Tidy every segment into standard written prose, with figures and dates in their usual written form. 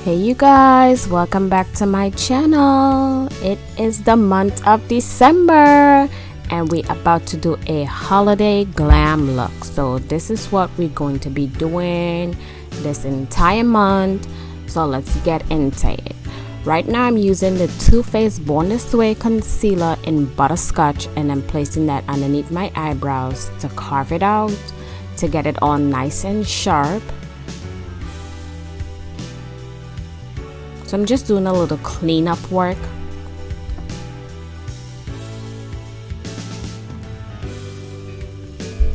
Hey you guys, welcome back to my channel. It is the month of December and we're about to do a holiday glam look. So this is what we're going to be doing this entire month. So let's get into it. Right now I'm using the Too Faced Born This Way concealer in butterscotch, and I'm placing that underneath my eyebrows to carve it out, to get it all nice and sharp. So I'm just doing a little cleanup work.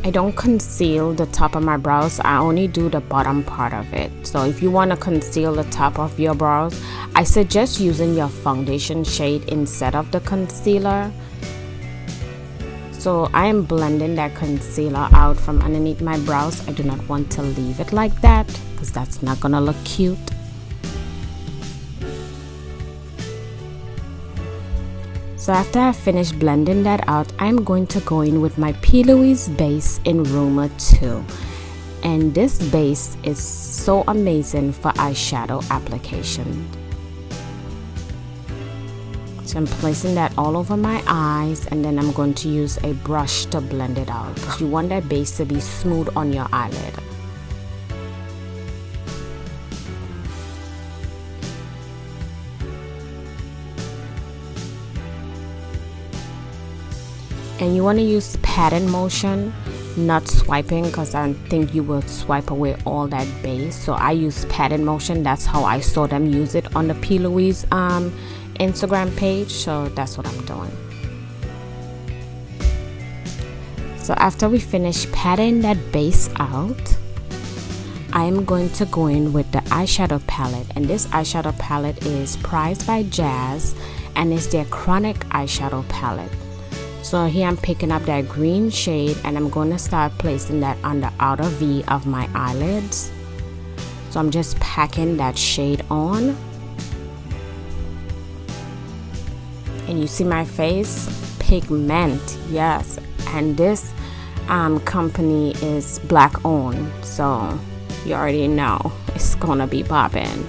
I don't conceal the top of my brows, I only do the bottom part of it. So if you want to conceal the top of your brows, I suggest using your foundation shade instead of the concealer. So I am blending that concealer out from underneath my brows. I do not want to leave it like that because that's not gonna look cute. So after I finish blending that out, I'm going to go in with my P. Louise base in Rumor 2. And this base is so amazing for eyeshadow application. So I'm placing that all over my eyes, and then I'm going to use a brush to blend it out because you want that base to be smooth on your eyelid. And you want to use patting motion, not swiping, because I think you will swipe away all that base. So I use patting motion. That's how I saw them use it on the P. Louise Instagram page. So that's what I'm doing. So after we finish patting that base out, I am going to go in with the eyeshadow palette. And this eyeshadow palette is Prized by Jazz, and it's their Chronic eyeshadow palette. So here I'm picking up that green shade, and I'm going to start placing that on the outer V of my eyelids. So I'm just packing that shade on. And you see my face? Pigment, yes. And this company is black owned, so you already know it's gonna be popping.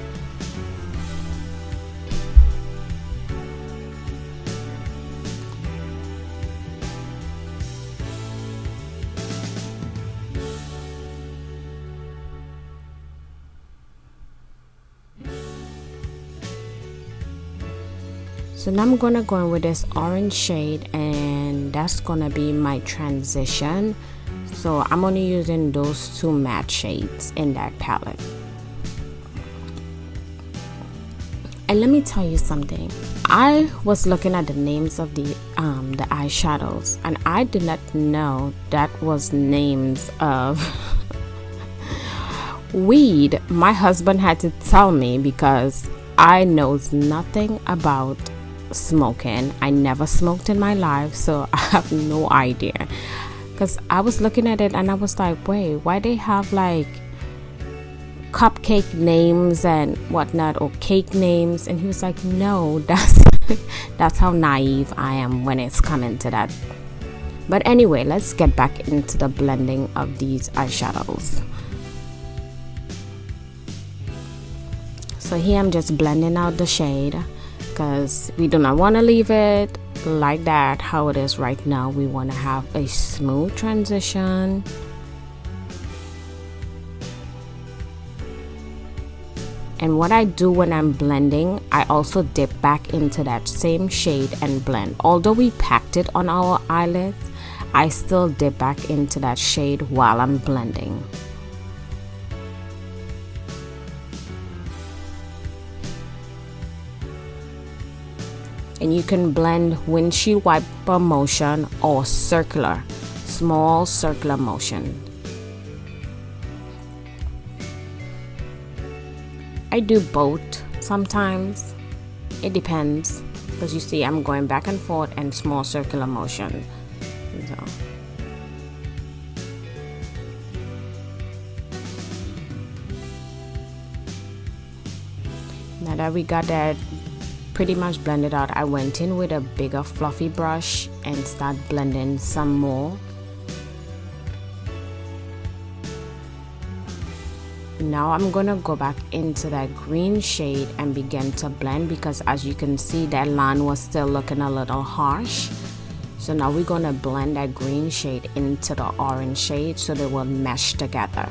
So now I'm gonna go in with this orange shade, and that's gonna be my transition. So I'm only using those two matte shades in that palette. And let me tell you something. I was looking at the names of the eyeshadows, and I did not know that was names of weed. My husband had to tell me because I knows nothing about smoking. I never smoked in my life, so I have no idea. Because I was looking at it and I was like, wait, why they have like cupcake names and whatnot, or cake names? And he was like, no, that's how naive I am when it's coming to that. But anyway, let's get back into the blending of these eyeshadows. So here I'm just blending out the shade because we do not want to leave it like that how it is right now. We want to have a smooth transition. And what I do when I'm blending, I also dip back into that same shade and blend. Although we packed it on our eyelids, I still dip back into that shade while I'm blending. And you can blend windshield wiper motion or circular, small circular motion. I do both sometimes. It depends, because you see I'm going back and forth and small circular motion. So. Now that we got that pretty much blended out, I went in with a bigger fluffy brush and start blending some more. Now I'm gonna go back into that green shade and begin to blend, because as you can see, that line was still looking a little harsh. So now we're gonna blend that green shade into the orange shade so they will mesh together.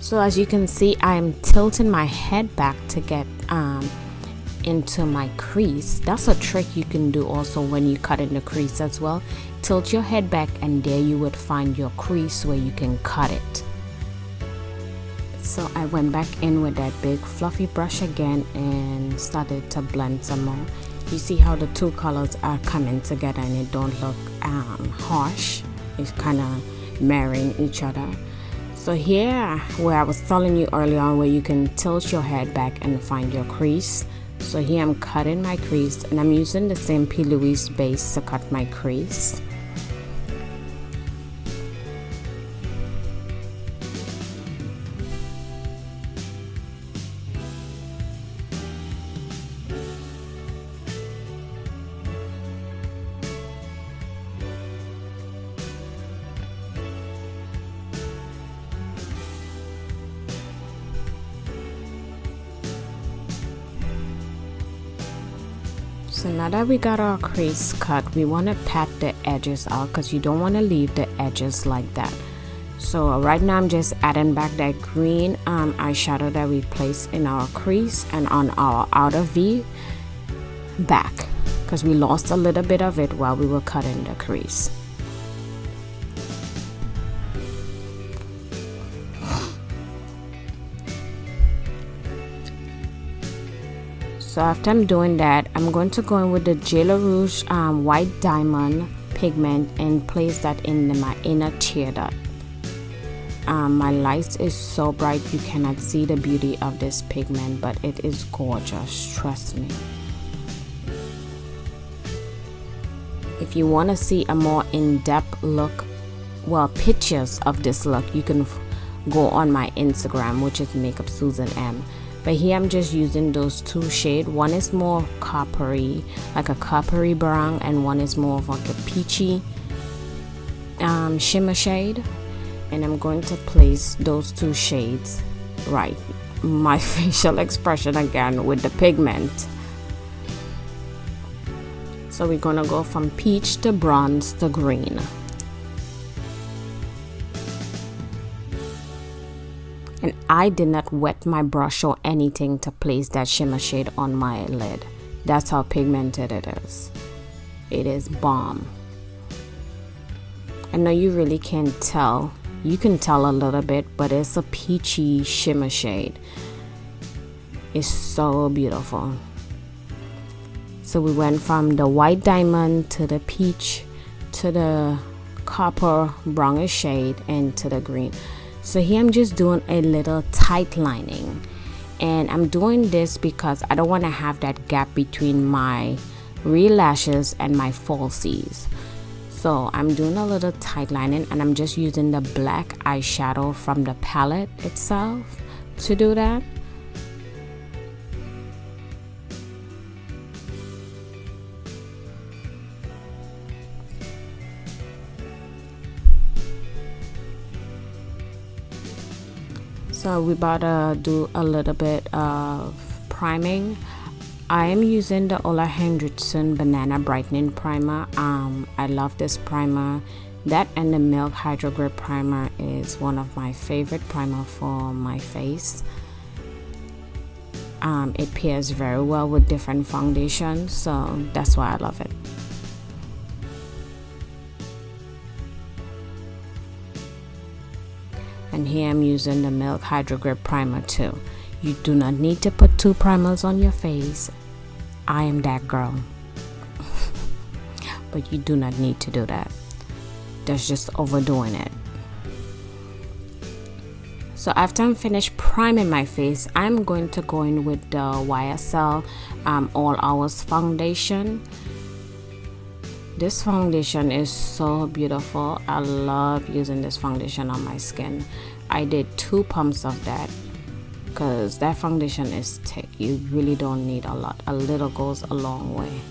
So as you can see, I'm tilting my head back to get into my crease. That's a trick you can do also when you cut in the crease as well. Tilt your head back and there you would find your crease where you can cut it. So I went back in with that big fluffy brush again and started to blend some more. You see how the two colors are coming together and it don't look harsh. It's kind of marrying each other. So here, where I was telling you earlier on, where you can tilt your head back and find your crease. So here I'm cutting my crease and I'm using the same P. Louise base to cut my crease. So now that we got our crease cut, we want to pat the edges out because you don't want to leave the edges like that. So right now I'm just adding back that green eyeshadow that we placed in our crease and on our outer V back, because we lost a little bit of it while we were cutting the crease. So after I'm doing that, I'm going to go in with the J. La Rouge white diamond pigment and place that in my inner tear duct. My light is so bright you cannot see the beauty of this pigment, but it is gorgeous, trust me. If you want to see a more in-depth look, well, pictures of this look, you can go on my Instagram, which is Makeup Susan M. But here I'm just using those two shades. One is more coppery, like a coppery brown, and one is more of like a peachy shimmer shade. And I'm going to place those two shades right. My facial expression again with the pigment. So we're gonna go from peach to bronze to green. And I did not wet my brush or anything to place that shimmer shade on my lid. That's how pigmented it is. It is bomb. I know you really can't tell. You can tell a little bit, but it's a peachy shimmer shade. It's so beautiful. So we went from the white diamond to the peach to the copper brownish shade and to the green. So here I'm just doing a little tight lining, and I'm doing this because I don't want to have that gap between my real lashes and my falsies. So I'm doing a little tight lining, and I'm just using the black eyeshadow from the palette itself to do that. So we're about to do a little bit of priming. I am using the Ola Hendrickson Banana Brightening Primer. I love this primer. That and the Milk Hydro Grip Primer is one of my favorite primer for my face. It pairs very well with different foundations, so that's why I love it. And here I'm using the Milk Hydro Grip Primer too. You do not need to put 2 primers on your face. I am that girl. But you do not need to do that. That's just overdoing it. So after I'm finished priming my face, I'm going to go in with the YSL All Hours foundation. This foundation is so beautiful. I love using this foundation on my skin. I did 2 pumps of that because that foundation is thick. You really don't need a lot. A little goes a long way.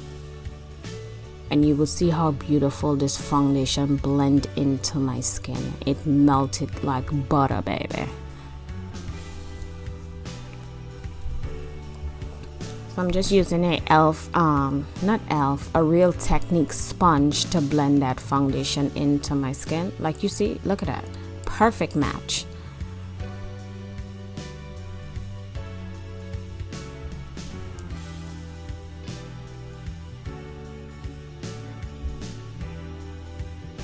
And you will see how beautiful this foundation blend into my skin. It melted like butter, baby. So I'm just using a Real Technique sponge to blend that foundation into my skin. Like you see, look at that. Perfect match.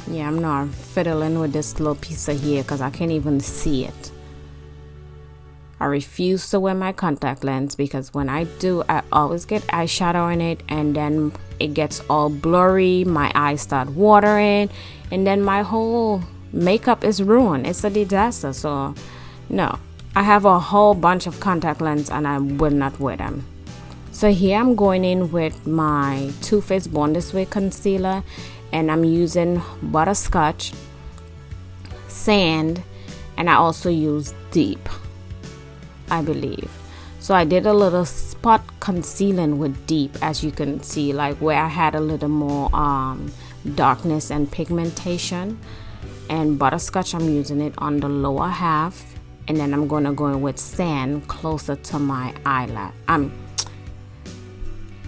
Yeah, I'm not fiddling with this little piece of hair because I can't even see it. I refuse to wear my contact lens because when I do, I always get eyeshadow in it and then it gets all blurry, my eyes start watering, and then my whole makeup is ruined. It's a disaster. So no, I have a whole bunch of contact lenses and I will not wear them. So here I'm going in with my Too Faced Born This Way concealer, and I'm using butterscotch, sand, and I also use deep, I believe. So I did a little spot concealing with deep, as you can see, like where I had a little more darkness and pigmentation. And butterscotch, I'm using it on the lower half, and then I'm going to go in with sand closer to my eyelash,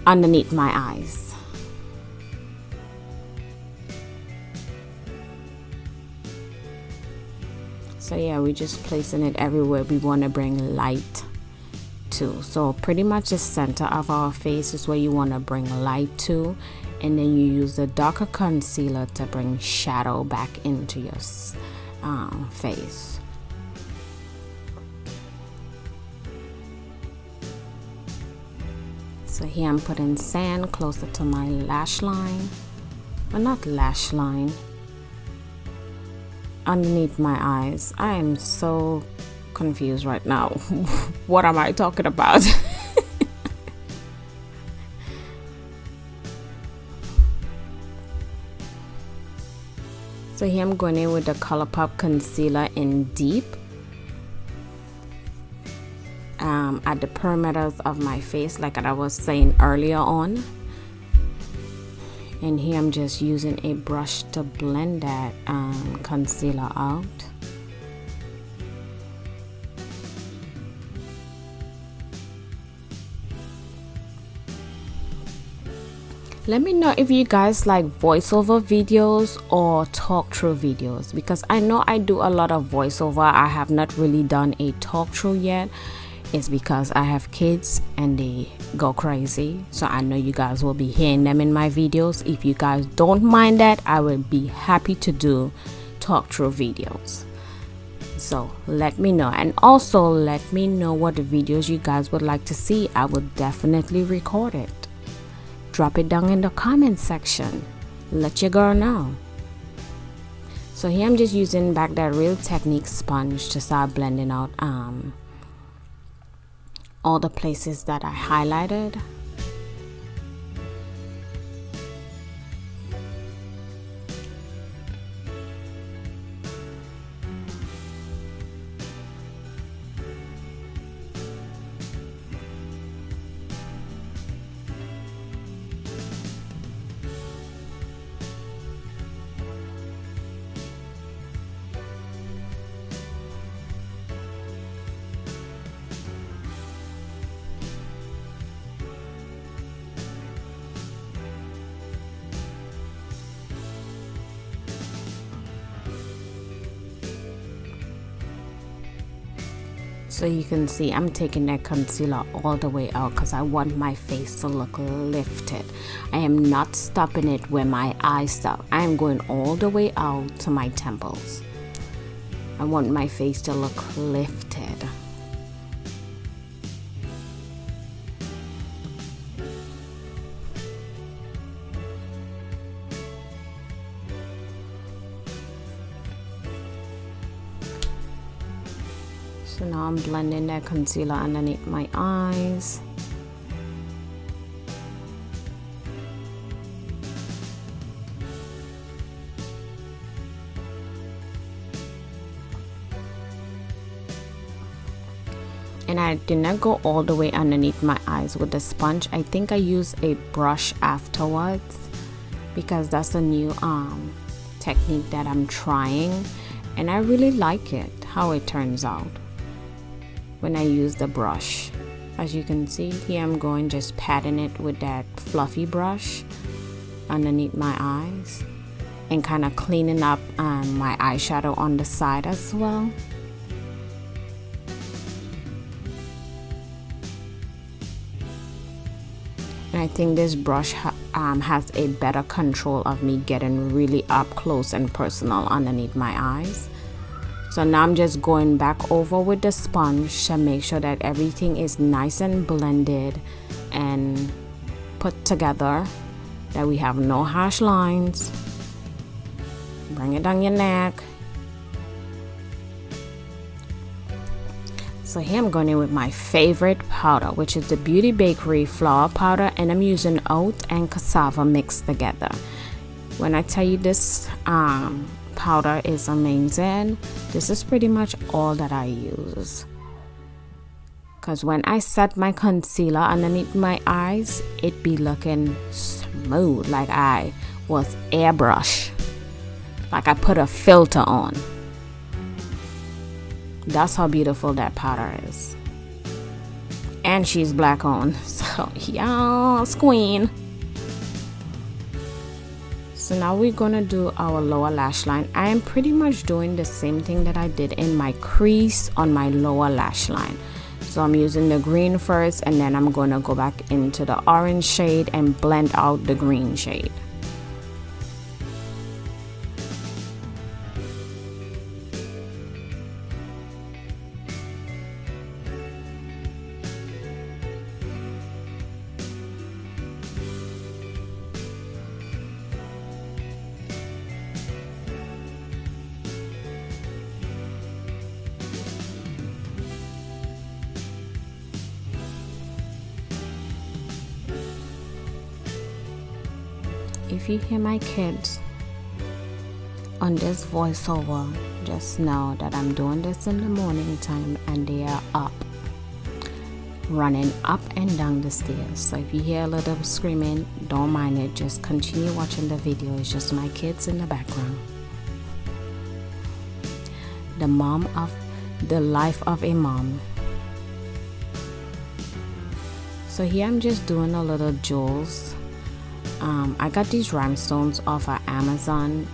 underneath my eyes. So yeah, we're just placing it everywhere we want to bring light to. So pretty much the center of our face is where you want to bring light to, and then you use the darker concealer to bring shadow back into your face. So here I'm putting sand closer to my lash line, but not lash line, underneath my eyes. I am so confused right now. What am I talking about? So here I'm going in with the ColourPop concealer in deep at the perimeters of my face, like I was saying earlier on. And here I'm just using a brush to blend that concealer out. Let me know if you guys like voiceover videos or talk through videos, because I know I do a lot of voiceover. I have not really done a talk through yet. It's because I have kids and they go crazy. So I know you guys will be hearing them in my videos. If you guys don't mind that, I will be happy to do talk through videos. So let me know, and also let me know what the videos you guys would like to see. I will definitely record it. Drop it down in the comment section. Let your girl know. So here I'm just using back that Real Technique sponge to start blending out all the places that I highlighted. So you can see I'm taking that concealer all the way out because I want my face to look lifted. I am not stopping it where my eyes stop. I am going all the way out to my temples. I want my face to look lifted. So So now I'm blending that concealer underneath my eyes. And I did not go all the way underneath my eyes with the sponge. I think I used a brush afterwards because that's a new technique that I'm trying, and I really like it how it turns out when I use the brush. As you can see here, I'm going just patting it with that fluffy brush underneath my eyes and kind of cleaning up my eyeshadow on the side as well. And I think this brush has a better control of me getting really up close and personal underneath my eyes. So now I'm just going back over with the sponge to make sure that everything is nice and blended and put together, that we have no harsh lines. Bring it down your neck. So here I'm going in with my favorite powder, which is the Beauty Bakery flour powder, and I'm using oat and cassava mixed together. When I tell you this powder is amazing, this is pretty much all that I use. Because when I set my concealer underneath my eyes, it be looking smooth, like I was airbrush, like I put a filter on. That's how beautiful that powder is. And she's black owned, so yes, queen. So now we're gonna do our lower lash line. I am pretty much doing the same thing that I did in my crease on my lower lash line. So I'm using the green first, and then I'm gonna go back into the orange shade and blend out the green shade. If you hear my kids on this voiceover, just know that I'm doing this in the morning time and they are up, running up and down the stairs. So if you hear a little screaming, don't mind it, just continue watching the video. It's just my kids in the background. The life of a mom. So here I'm just doing a little jewels. I got these rhinestones off of Amazon,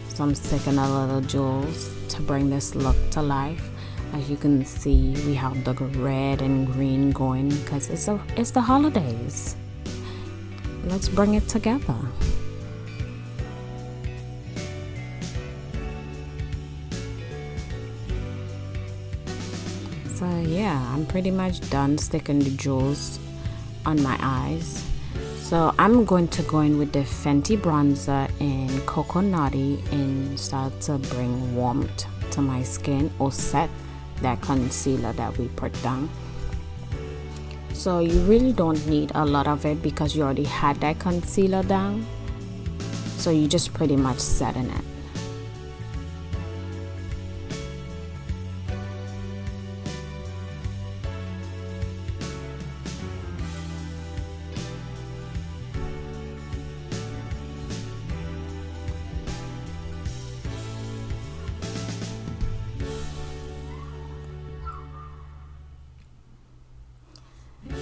so I'm sticking a little jewels to bring this look to life. As you can see, we have the red and green going because it's the holidays. Let's bring it together. So yeah, I'm pretty much done sticking the jewels on my eyes. So I'm going to go in with the Fenty bronzer in Coco Naughty and start to bring warmth to my skin or set that concealer that we put down. So you really don't need a lot of it because you already had that concealer down. So you just pretty much setting it.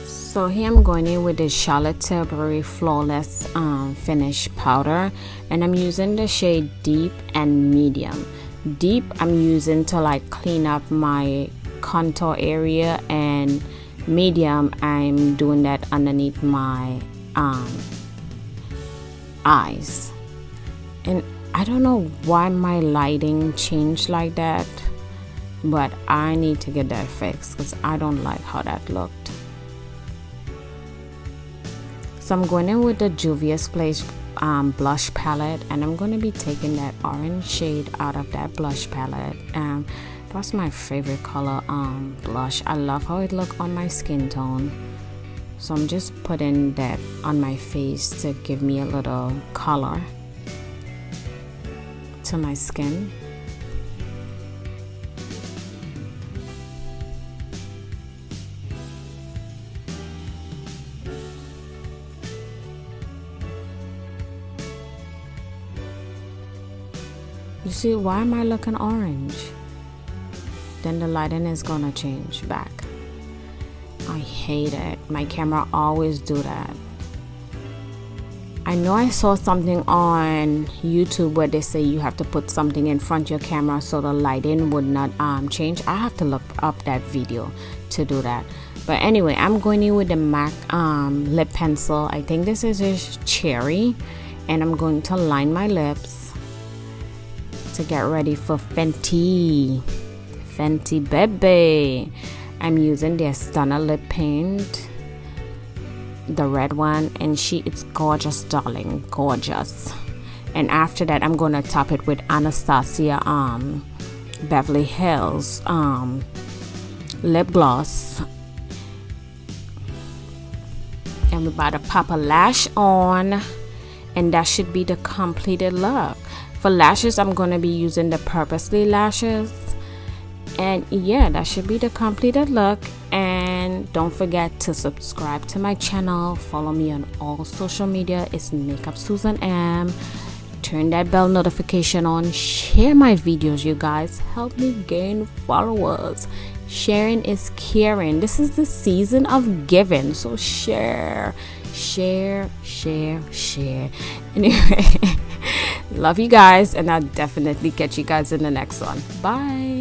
So here I'm going in with the Charlotte Tilbury Flawless Finish Powder, and I'm using the shade Deep and Medium. Deep I'm using to like clean up my contour area, and Medium I'm doing that underneath my eyes. And I don't know why my lighting changed like that, but I need to get that fixed because I don't like how that looked. So I'm going in with the Juvia's Place blush palette, and I'm going to be taking that orange shade out of that blush palette. That's my favorite color blush. I love how it look on my skin tone. So I'm just putting that on my face to give me a little color to my skin. You see, why am I looking orange? Then the lighting is gonna change back. I hate it. My camera always do that. I know I saw something on YouTube where they say you have to put something in front of your camera so the lighting would not change. I have to look up that video to do that. But anyway, I'm going in with the MAC lip pencil. I think this is a cherry, and I'm going to line my lips to get ready for Fenty baby. I'm using their Stunna lip paint, the red one, and it's gorgeous, darling, gorgeous. And after that, I'm gonna top it with Anastasia Beverly Hills lip gloss, and we're about to pop a lash on, and that should be the completed look. For lashes, I'm gonna be using the Purposely lashes. And yeah, that should be the completed look. And don't forget to subscribe to my channel. Follow me on all social media. It's Makeup Susan M. Turn that bell notification on. Share my videos, you guys. Help me gain followers. Sharing is caring. This is the season of giving. So share. Anyway, love you guys. And I'll definitely catch you guys in the next one. Bye.